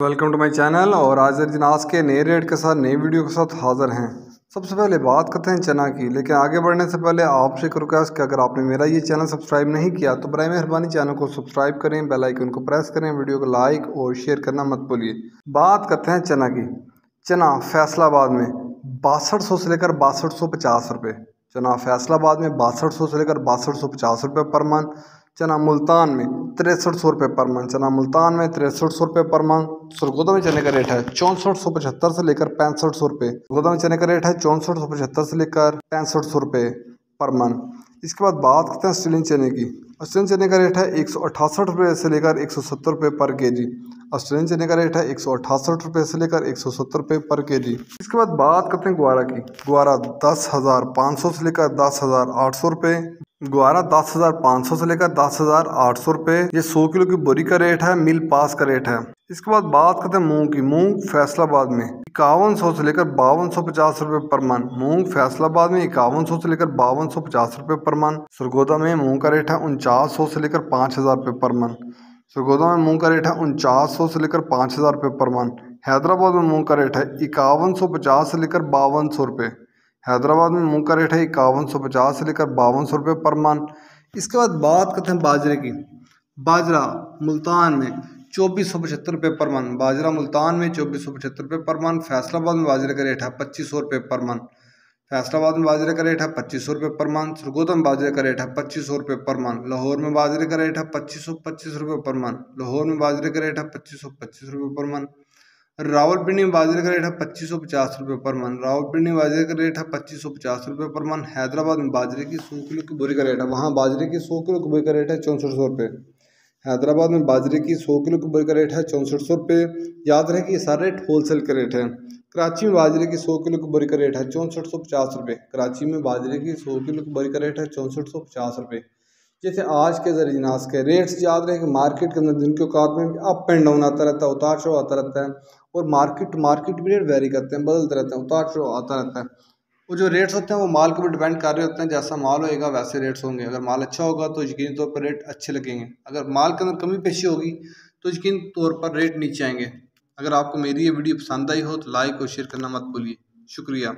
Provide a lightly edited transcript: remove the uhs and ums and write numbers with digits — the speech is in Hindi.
Welcome to my channel. और आज जिनास के नए रेट के साथ नई वीडियो के साथ हाज़िर हैं। सबसे पहले बात करते हैं चना की, लेकिन आगे बढ़ने से पहले आपसे एक रिक्वेस्ट कि अगर आपने मेरा ये चैनल सब्सक्राइब नहीं किया तो बराए मेहरबानी चैनल को सब्सक्राइब करें, बेल आइकन को प्रेस करें, वीडियो को लाइक और शेयर करना मत भूलिए। बात करते हैं चना की। चना फैसलाबाद में 6200 से लेकर 6250 रुपये। चना फैसलाबाद में 6200 से लेकर 6250 रुपये पर मन। चना मुल्तान में 6300 रुपये पर मन। चना मुल्तान में 6300 रुपये पर मन। सरगोदा में चने का रेट है 6475 से लेकर 6500 रुपये। सरगोदा में चने का रेट है 6475 से लेकर 6500 रुपये पर मन। इसके बाद बात करते हैं ऑस्ट्रेलियन चने की। ऑस्ट्रेलियन चने का रेट है 168 रुपये से लेकर 170 रुपये पर केजी। ऑस्ट्रेलियन चने का रेट है 168 रुपये से लेकर 170 रुपये पर केजी। इसके बाद बात करते हैं ग्वारा की। ग्वारा 10,500 से लेकर 10,800 रुपये। ग्वारा 10,500 से लेकर 10,800 रुपये। ये 100 किलो की बोरी का रेट है, मिल पास का रेट है। इसके बाद बात करते हैं मूंग की। मूंग फैसलाबाद में 5100 से लेकर 5250 रुपये पर मन। मूंग फैसलाबाद में 5100 से लेकर 5250 रुपये पर मन। सरगोदा में मूंग का रेट है 4900 से लेकर 5000 रुपये पर मन। सरगोदा में मूंग का रेट है 4900 से लेकर 5000 रुपये पर मन। हैदराबाद में मूंग का रेट है 5150 से लेकर 5200 रुपये। हैदराबाद में मूंग का रेट है 5150 से लेकर 5200 रुपये पर मन। इसके बाद बात करते हैं बाजरे की। बाजरा मुल्तान में 2475 रुपये पर मन। बाजरा मुल्तान में 2475 रुपये पर मन। फैसलाबाद में बाजरे का रेट है 2500 रुपये पर मन। फैसलाबाद में बाजरे का रेट है 2500 रुपये पर मन। सरगोदा में बाजरे का रेट है 2500 रुपये पर मन। लाहौर में बाजरे का रेट है 2525 रुपये पर मन। लाहौर में बाजरे का रेट है 2525 रुपये पर मन। रावलपिंडी में बाजरे का रेट है 2550 रुपये पर मन। रावलपिंडी में बाजरे का रेट है 2550 रुपये पर मन। हैदराबाद में बाजरे की 100 किलो की बोरी का रेट है, वहाँ बाजरे की 100 किलो की बोरी का रेट है 6400 रुपये। हैदराबाद में बाजरे की 100 किलो की बोरी का रेट है 6400 रुपये। याद रहे कि ये सारे रेट होलसेल के रेट हैं। कराची में बाजरे की 100 किलो की बोरी का रेट है 6450 रुपये। कराची में बाजरे की 100 किलो की बोरी का रेट है 6450 रुपये। जैसे आज के जिनास के रेट्स याद रहे कि मार्केट के अंदर दिन के औकात में अप एंड डाउन आता रहता है, उतार चढ़ाव आता रहता है। और मार्केट भी रेट वेरी करते हैं, बदलते रहते हैं, उतार चढ़ाव आता रहता है। वो जो रेट्स होते हैं वो माल के ऊपर डिपेंड कर रहे होते हैं। जैसा माल होएगा वैसे रेट्स होंगे। अगर माल अच्छा होगा तो यकीनी तौर पर रेट अच्छे लगेंगे। अगर माल के अंदर कमी पेशी होगी तो यकीनी तौर पर रेट नीचे आएंगे। अगर आपको मेरी ये वीडियो पसंद आई हो तो लाइक और शेयर करना मत भूलिए। शुक्रिया।